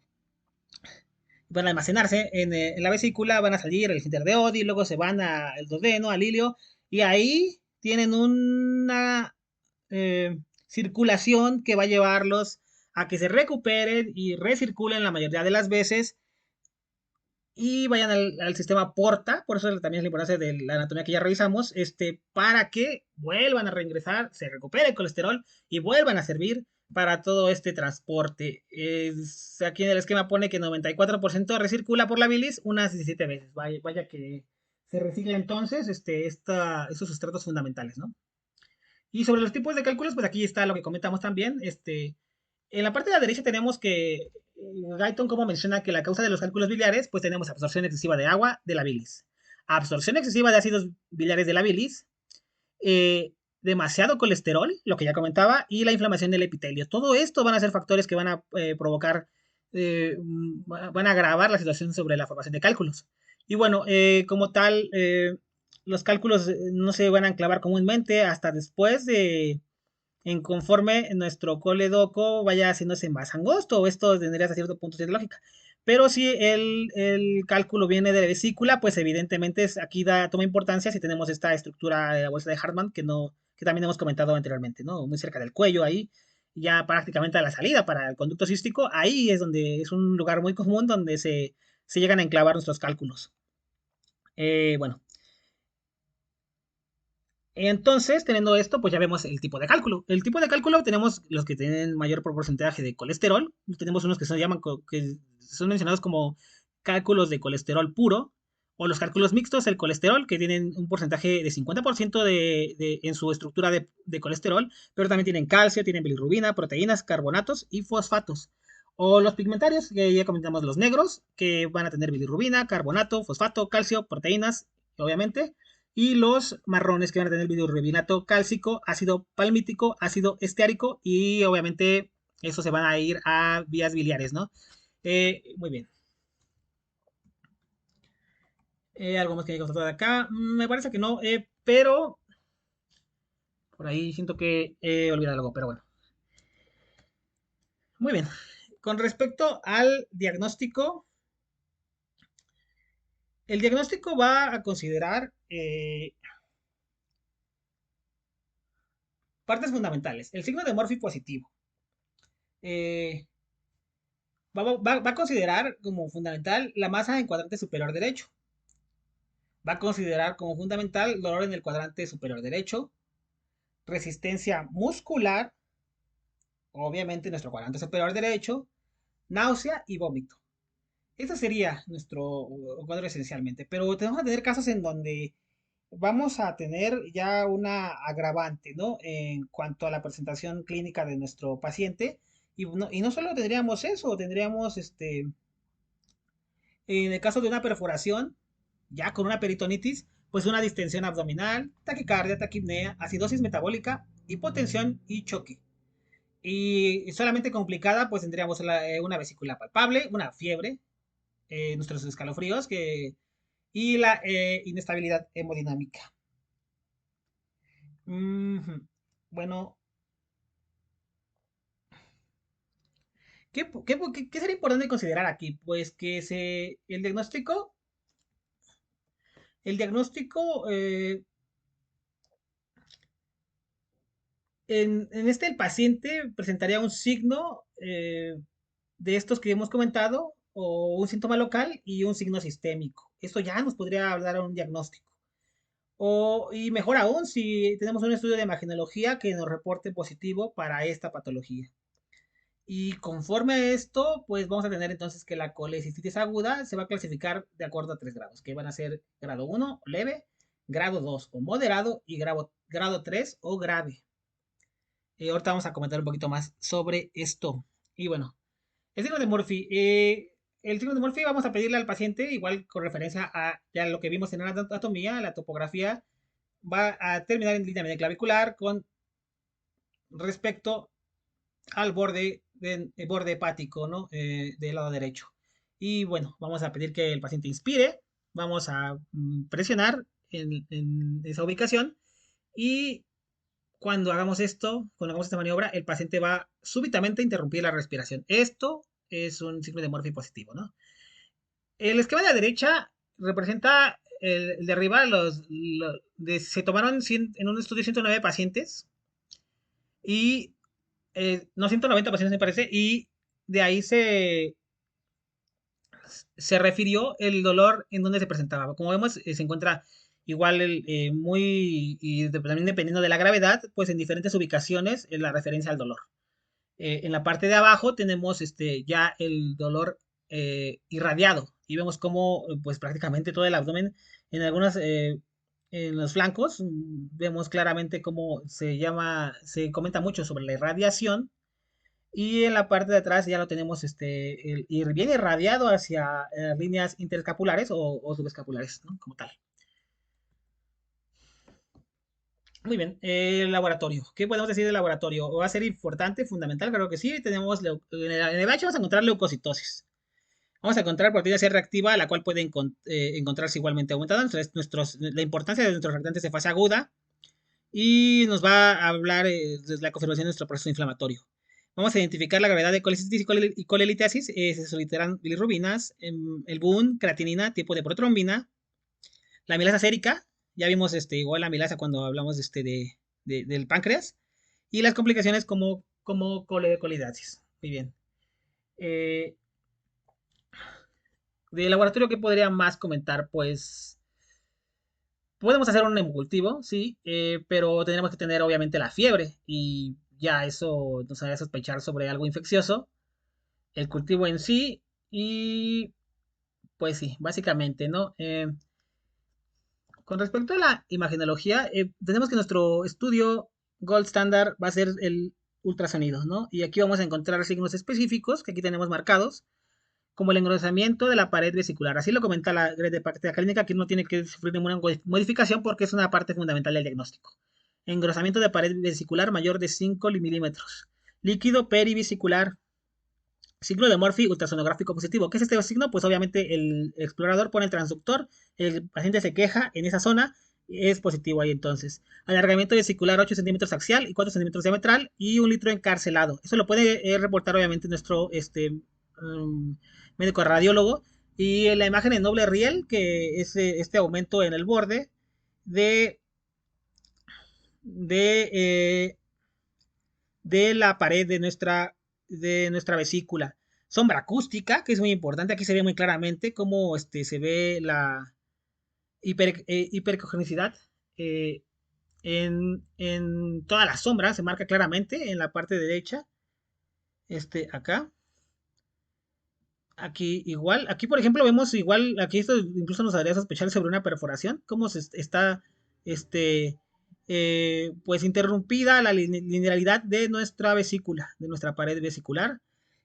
van a almacenarse en la vesícula, van a salir el esfínter de Oddi, luego se van al duodeno, al ilio, y ahí tienen una circulación que va a llevarlos a que se recuperen y recirculen la mayoría de las veces y vayan al sistema porta, por eso también es la importancia de la anatomía que ya revisamos, para que vuelvan a reingresar, se recupere el colesterol y vuelvan a servir para todo este transporte. Aquí en el esquema pone que 94% recircula por la bilis unas 17 veces. Vaya que se recicla entonces estos sustratos fundamentales, ¿no? Y sobre los tipos de cálculos, pues aquí está lo que comentamos también. En la parte de la derecha tenemos que Guyton como menciona que la causa de los cálculos biliares, pues tenemos absorción excesiva de agua de la bilis, absorción excesiva de ácidos biliares de la bilis, demasiado colesterol, lo que ya comentaba, y la inflamación del epitelio. Todo esto van a ser factores que van a provocar, van a agravar la situación sobre la formación de cálculos. Y bueno, como tal, los cálculos no se van a enclavar comúnmente hasta después en conforme nuestro coledoco vaya haciéndose más angosto. Esto tendría hasta cierto punto de lógica. Pero si el cálculo viene de la vesícula, pues evidentemente aquí toma importancia si tenemos esta estructura de la bolsa de Hartmann que también hemos comentado anteriormente, ¿no? Muy cerca del cuello ahí, ya prácticamente a la salida para el conducto cístico, ahí es donde es un lugar muy común donde se llegan a enclavar nuestros cálculos. Bueno, entonces, teniendo esto, pues ya vemos el tipo de cálculo. El tipo de cálculo tenemos los que tienen mayor porcentaje de colesterol. Tenemos unos que se llaman, que son mencionados como cálculos de colesterol puro. O los cálculos mixtos, el colesterol, que tienen un porcentaje de 50% en su estructura de colesterol. Pero también tienen calcio, tienen bilirrubina, proteínas, carbonatos y fosfatos. O los pigmentarios, que ya comentamos los negros, que van a tener bilirrubina, carbonato, fosfato, calcio, proteínas, obviamente y los marrones que van a tener bilirrubinato cálcico, ácido palmítico, ácido esteárico y obviamente eso se van a ir a vías biliares, ¿no? Muy bien. Algo más que hay que constatar acá. Me parece que no, pero por ahí siento que he olvidado algo, pero bueno. Muy bien. Con respecto al diagnóstico, el diagnóstico va a considerar partes fundamentales. El signo de Murphy positivo. Eh, va a considerar como fundamental la masa en cuadrante superior derecho. Va a considerar como fundamental dolor en el cuadrante superior derecho, resistencia muscular, obviamente en nuestro cuadrante superior derecho, náusea y vómito. Ese sería nuestro cuadro esencialmente. Pero tenemos que tener casos en donde vamos a tener ya una agravante, ¿no? En cuanto a la presentación clínica de nuestro paciente. Y no solo tendríamos eso, tendríamos en el caso de una perforación, ya con una peritonitis, pues una distensión abdominal, taquicardia, taquipnea, acidosis metabólica, hipotensión y choque. Y solamente complicada, pues tendríamos una vesícula palpable, una fiebre, nuestros escalofríos y la inestabilidad hemodinámica. Bueno, ¿qué sería importante considerar aquí? Pues que el diagnóstico el paciente presentaría un signo de estos que hemos comentado, o un síntoma local y un signo sistémico. Esto ya nos podría dar un diagnóstico. Y mejor aún, si tenemos un estudio de imagenología que nos reporte positivo para esta patología. Y conforme a esto, pues vamos a tener entonces que la colecistitis aguda se va a clasificar de acuerdo a 3 grados, que van a ser grado 1, leve, grado 2 o moderado y grado 3 o grave. Ahorita vamos a comentar un poquito más sobre esto. Y bueno, el signo de Murphy. El signo de Murphy vamos a pedirle al paciente, igual con referencia a ya lo que vimos en la anatomía, la topografía, va a terminar en línea media clavicular con respecto al borde hepático, ¿no? Del lado derecho. Y bueno, vamos a pedir que el paciente inspire, vamos a presionar en esa ubicación y cuando hagamos esta maniobra, el paciente va súbitamente a interrumpir la respiración. Esto es un signo de Murphy positivo, ¿no? El esquema de la derecha representa el de arriba, se tomaron en un estudio 109 pacientes y no 190 pacientes me parece, y de ahí se refirió el dolor en donde se presentaba. Como vemos, se encuentra igual también dependiendo de la gravedad, pues en diferentes ubicaciones en la referencia al dolor. En la parte de abajo tenemos ya el dolor irradiado y vemos cómo pues prácticamente todo el abdomen en en los flancos vemos claramente cómo se comenta mucho sobre la irradiación y en la parte de atrás ya lo tenemos ir bien irradiado hacia líneas interescapulares o subescapulares, ¿no? Como tal. Muy bien, el laboratorio. ¿Qué podemos decir del laboratorio? ¿Va a ser importante, fundamental? Creo que sí. En el bache vamos a encontrar leucocitosis. Vamos a encontrar proteína C reactiva, la cual puede encontrarse igualmente aumentada. Entonces, la importancia de nuestros reactantes de fase aguda y nos va a hablar de la confirmación de nuestro proceso inflamatorio. Vamos a identificar la gravedad de colecistitis y colelitiasis. Se solicitarán bilirrubinas, el BUN, creatinina, tipo de protrombina, la amilasa sérica. Ya vimos igual la amilasa cuando hablamos del páncreas. Y las complicaciones como colidasis. Muy bien. Eh, de laboratorio, ¿qué podría más comentar? Pues podemos hacer un hemocultivo, sí, pero tendremos que tener obviamente la fiebre y ya eso nos haría sospechar sobre algo infeccioso. El cultivo en sí y pues sí, básicamente, ¿no? Con respecto a la imagenología, tenemos que nuestro estudio gold standard va a ser el ultrasonido, ¿no? Y aquí vamos a encontrar signos específicos que aquí tenemos marcados como el engrosamiento de la pared vesicular. Así lo comenta la red de práctica clínica, que no tiene que sufrir ninguna modificación porque es una parte fundamental del diagnóstico. Engrosamiento de pared vesicular mayor de 5 milímetros. Líquido perivesicular. Signo de Murphy ultrasonográfico positivo. ¿Qué es este signo? Pues obviamente el explorador pone el transductor, el paciente se queja en esa zona, es positivo ahí entonces. Alargamiento vesicular 8 centímetros axial y 4 centímetros diametral y 1 litro encarcelado. Eso lo puede reportar obviamente nuestro um, médico radiólogo. Y en la imagen en doble riel, que es este aumento en el borde de, de, eh, de la pared de nuestra vesícula. Sombra acústica, que es muy importante. Aquí se ve muy claramente cómo se ve la hipercogenicidad en toda la sombra. Se marca claramente en la parte derecha. Acá. Aquí igual, aquí por ejemplo vemos igual, aquí esto incluso nos haría sospechar sobre una perforación, cómo está, este, pues interrumpida la linealidad de nuestra vesícula, de nuestra pared vesicular.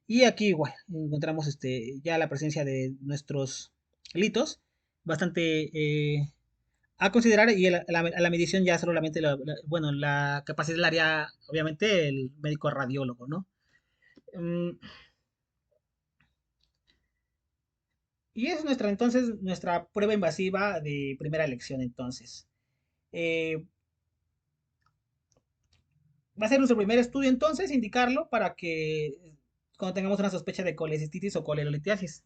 Y aquí igual, encontramos ya la presencia de nuestros litos, bastante a considerar y a la medición ya solamente, bueno, la capacidad la haría obviamente el médico radiólogo, ¿no? Mm, Y es nuestra prueba invasiva de primera elección, entonces. Eh, Va a ser nuestro primer estudio, entonces, indicarlo para que cuando tengamos una sospecha de colecistitis o colerolitiasis.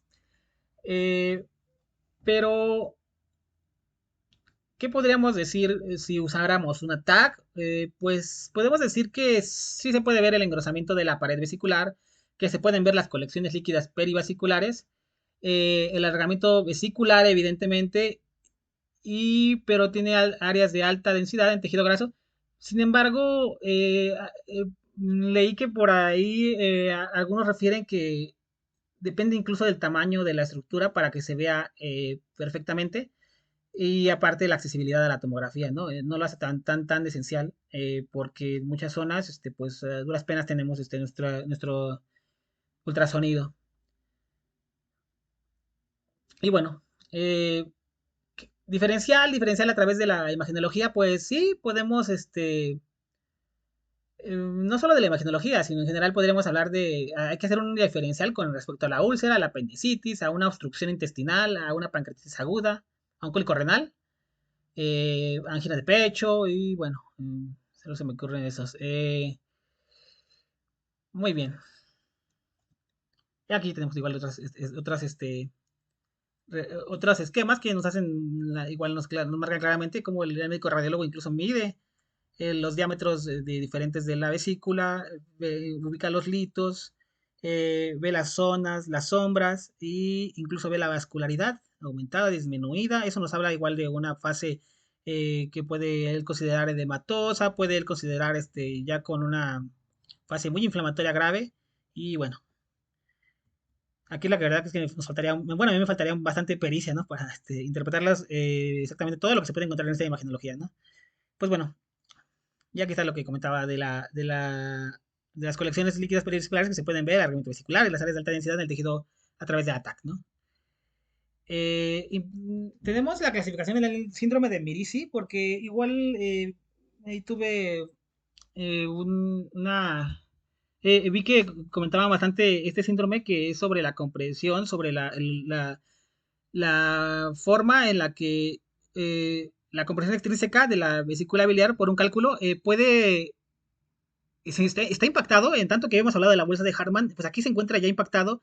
Eh, pero, ¿qué podríamos decir si usáramos una TAC? Pues podemos decir que sí se puede ver el engrosamiento de la pared vesicular, que se pueden ver las colecciones líquidas perivasiculares, el alargamiento vesicular, evidentemente, pero tiene áreas de alta densidad en tejido graso. Sin embargo, leí que por ahí algunos refieren que depende incluso del tamaño de la estructura para que se vea perfectamente. Y aparte la accesibilidad a la tomografía, ¿no? No lo hace tan esencial, porque en muchas zonas, pues a duras penas tenemos nuestro ultrasonido. Y bueno, eh, diferencial a través de la imagenología, pues sí, podemos, no solo de la imagenología, sino en general podríamos hablar de, hay que hacer un diferencial con respecto a la úlcera, a la apendicitis, a una obstrucción intestinal, a una pancreatitis aguda, a un cólico renal, angina de pecho y bueno, solo se me ocurren esos. Muy bien. Y aquí tenemos igual otros esquemas que nos hacen, igual nos marcan claramente cómo el médico radiólogo incluso mide los diámetros diferentes de la vesícula, ubica los litos, ve las zonas, las sombras e incluso ve la vascularidad aumentada, disminuida. Eso nos habla igual de una fase que puede él considerar edematosa, puede él considerar ya con una fase muy inflamatoria grave. Y bueno, aquí la verdad es que nos faltaría, bueno, a mí me faltaría bastante pericia, ¿no? Para interpretarlas exactamente todo lo que se puede encontrar en esta imagenología, ¿no? Pues bueno, ya que está lo que comentaba de las colecciones líquidas perivesiculares que se pueden ver, argumento vesicular y las áreas de alta densidad en el tejido a través de ATAC, ¿no? Tenemos la clasificación del síndrome de Mirici, porque igual ahí tuve una... vi que comentaba bastante este síndrome que es sobre la comprensión, sobre la forma en la que la comprensión extrínseca de la vesícula biliar por un cálculo puede está impactado, en tanto que hemos hablado de la bolsa de Hartmann, pues aquí se encuentra ya impactado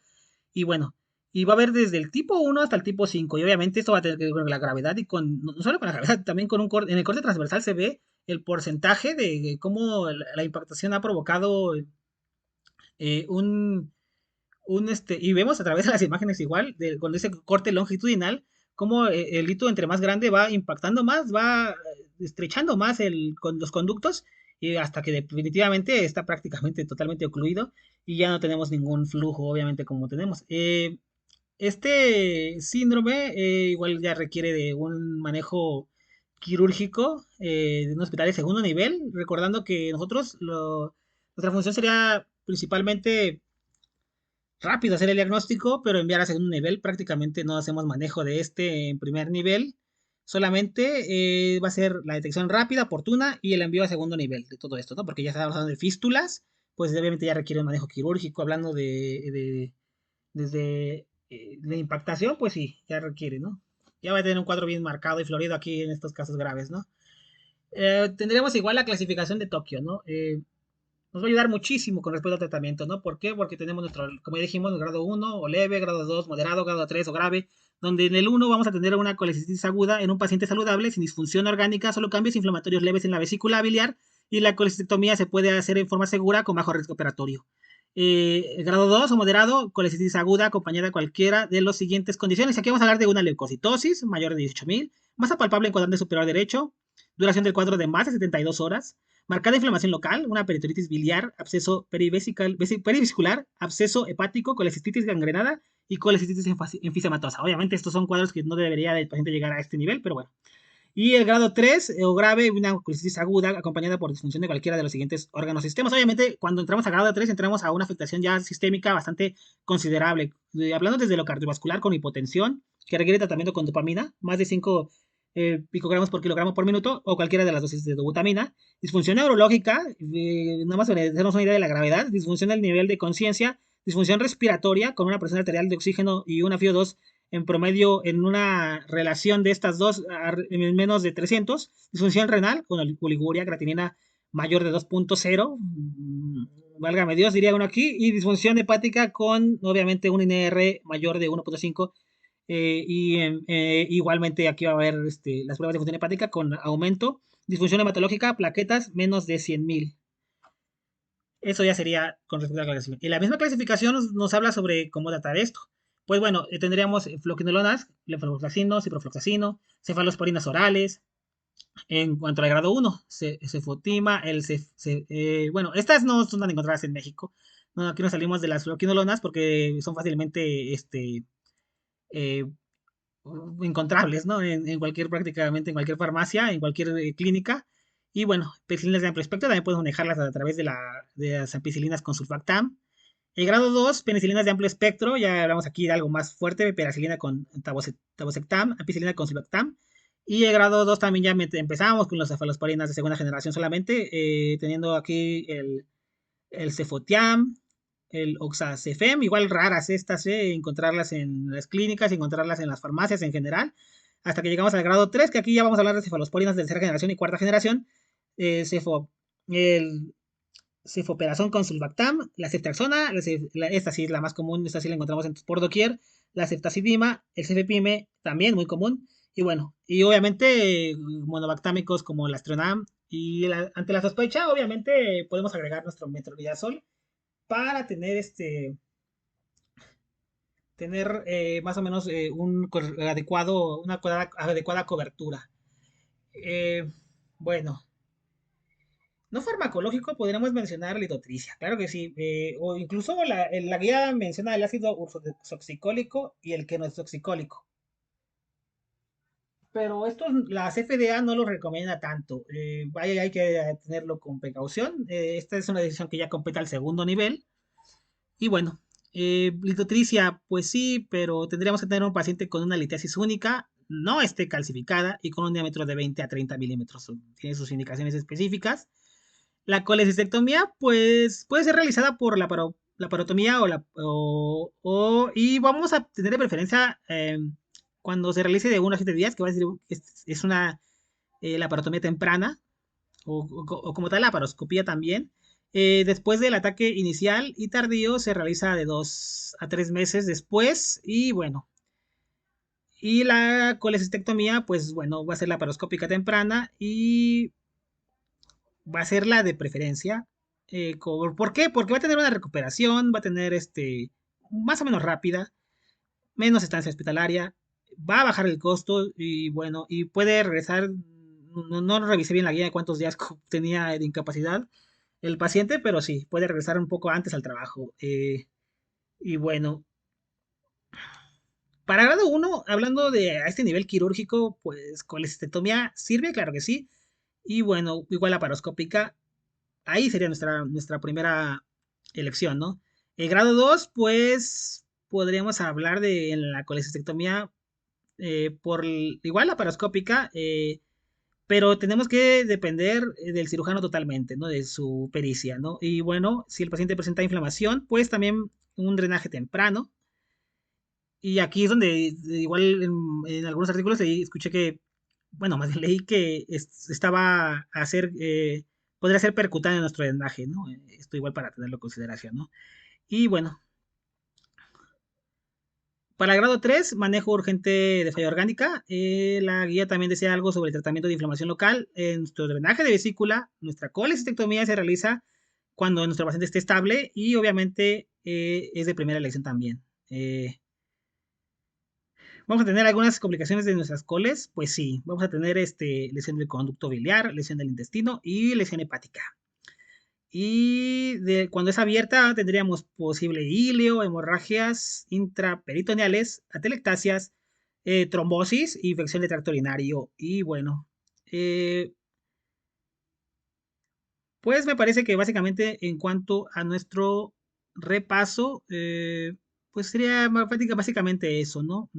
y bueno, y va a haber desde el tipo 1 hasta el tipo 5 y obviamente esto va a tener que ver con la gravedad y con, no solo con la gravedad, también con un corte, en el corte transversal se ve el porcentaje de cómo la impactación ha provocado eh, un, y vemos a través de las imágenes igual, con ese corte longitudinal, cómo el hito entre más grande va impactando más, va estrechando más con los conductos, y hasta que definitivamente está prácticamente totalmente ocluido y ya no tenemos ningún flujo, obviamente, como tenemos. Este síndrome igual ya requiere de un manejo quirúrgico de un hospital de segundo nivel, recordando que nuestra función sería principalmente rápido hacer el diagnóstico, pero enviar a segundo nivel. Prácticamente no hacemos manejo de este en primer nivel. Solamente va a ser la detección rápida, oportuna y el envío a segundo nivel de todo esto, ¿no? Porque ya estamos hablando de fístulas, pues obviamente ya requiere un manejo quirúrgico. Hablando desde la impactación, pues sí, ya requiere, ¿no? Ya va a tener un cuadro bien marcado y florido aquí en estos casos graves, ¿no? Tendremos igual la clasificación de Tokio, ¿no? Nos va a ayudar muchísimo con respecto al tratamiento, ¿no? ¿Por qué? Porque tenemos como ya dijimos, grado 1 o leve, grado 2 moderado, grado 3 o grave, donde en el 1 vamos a tener una colecistitis aguda en un paciente saludable sin disfunción orgánica, solo cambios inflamatorios leves en la vesícula biliar y la colecistectomía se puede hacer en forma segura con bajo riesgo operatorio. Grado 2 o moderado, colecistitis aguda acompañada de cualquiera de las siguientes condiciones. Aquí vamos a hablar de una leucocitosis mayor de 18.000, masa palpable en cuadrante superior derecho, duración del cuadro de más de 72 horas, marcada inflamación local, una peritonitis biliar, absceso perivesicular, absceso hepático, colecistitis gangrenada y colecistitis enfisematosa. Obviamente estos son cuadros que no debería el paciente llegar a este nivel, pero bueno. Y el grado 3 o grave, una colecitis aguda acompañada por disfunción de cualquiera de los siguientes órganos sistemas. Obviamente, cuando entramos a grado 3 entramos a una afectación ya sistémica bastante considerable. Hablando desde lo cardiovascular con hipotensión, que requiere tratamiento con dopamina, más de 5 picogramos por kilogramo por minuto, o cualquiera de las dosis de dobutamina. Disfunción neurológica, nada más para hacernos una idea de la gravedad, disfunción del nivel de conciencia, disfunción respiratoria con una presión arterial de oxígeno y una FiO2 en promedio en una relación de estas dos en menos de 300, disfunción renal con oliguria, creatinina mayor de 2.0, válgame Dios, diría uno aquí, y disfunción hepática con obviamente un INR mayor de 1.5 igualmente aquí va a haber las pruebas de función hepática con aumento, disfunción hematológica, plaquetas menos de 100.000. Eso ya sería con respecto a la clasificación. Y la misma clasificación nos habla sobre cómo tratar esto. Pues bueno, tendríamos fluoquinolonas, lefloxacino, ciprofloxacino, cefalosporinas orales. En cuanto al grado 1, cefotima, bueno, estas no son tan encontradas en México. No, aquí nos salimos de las fluoquinolonas porque son fácilmente eh, encontrables, ¿no? En cualquier, prácticamente en cualquier farmacia, en cualquier clínica. Y bueno, penicilinas de amplio espectro, también podemos manejarlas a través de las ampicilinas con sulfactam. El grado 2 penicilinas de amplio espectro, ya hablamos aquí de algo más fuerte, peracilina con tabocectam, ampicilina con sulfactam. Y el grado 2 también ya empezamos con las cefalosporinas de segunda generación solamente, teniendo aquí el cefotiam, el oxacefem, igual raras estas, encontrarlas en las clínicas, encontrarlas en las farmacias en general, hasta que llegamos al grado 3, que aquí ya vamos a hablar de cefalosporinas de tercera generación y cuarta generación, cefo, el cefoperazón con sulbactam, la ceftriaxona, esta sí es la más común, esta sí la encontramos por doquier, la ceftazidima, el cefepime, también muy común, y bueno, y obviamente monobactámicos como el astronam, y ante la sospecha, obviamente podemos agregar nuestro metronidazol para tener más o menos una adecuada cobertura. Eh, bueno, no farmacológico, podríamos mencionar litotricia, claro que sí, o incluso la guía menciona el ácido ursoxicólico y el quenotoxicólico, pero estos, la FDA no lo recomienda tanto, hay que tenerlo con precaución, esta es una decisión que ya compete al segundo nivel, y bueno, litotricia, pues sí, pero tendríamos que tener un paciente con una litiasis única, no esté calcificada y con un diámetro de 20 a 30 milímetros, tiene sus indicaciones específicas. La colecistectomía, pues, puede ser realizada por la parotomía y vamos a tener de preferencia cuando se realice de 1 a 7 días, que va a decir es una laparotomía temprana o como tal la paroscopía también. Después del ataque inicial y tardío se realiza de 2 a 3 meses después y bueno. Y la colecistectomía, pues bueno, va a ser la paroscópica temprana y va a ser la de preferencia. ¿Por qué? Porque va a tener una recuperación, va a tener más o menos rápida, menos estancia hospitalaria, va a bajar el costo y bueno, y puede regresar, no revisé bien la guía de cuántos días tenía de incapacidad el paciente, pero sí, puede regresar un poco antes al trabajo. Y bueno, para grado uno hablando de a este nivel quirúrgico, pues colecistectomía sirve, claro que sí. Y bueno, igual la paroscópica ahí sería nuestra primera elección, ¿no? El grado 2 pues podríamos hablar de en la colecistectomía igual la paroscópica, pero tenemos que depender del cirujano totalmente, ¿no? De su pericia, ¿no? Y bueno, si el paciente presenta inflamación, pues también un drenaje temprano. Y aquí es donde igual en algunos artículos escuché que, bueno, más bien leí que estaba a hacer, podría ser percutáneo en nuestro drenaje, ¿no? Esto igual para tenerlo en consideración, ¿no? Y bueno, para el grado 3 manejo urgente de falla orgánica. La guía también decía algo sobre el tratamiento de inflamación local. En nuestro drenaje de vesícula, nuestra colecistectomía se realiza cuando nuestro paciente esté estable y obviamente es de primera elección también. Vamos a tener algunas complicaciones de nuestras coles, pues sí, vamos a tener lesión del conducto biliar, lesión del intestino y lesión hepática. Y cuando es abierta tendríamos posible ilio, hemorragias intraperitoneales, atelectasias, trombosis, infección de tracto urinario. Y bueno, eh, pues me parece que básicamente en cuanto a nuestro repaso, pues sería básicamente eso, ¿no?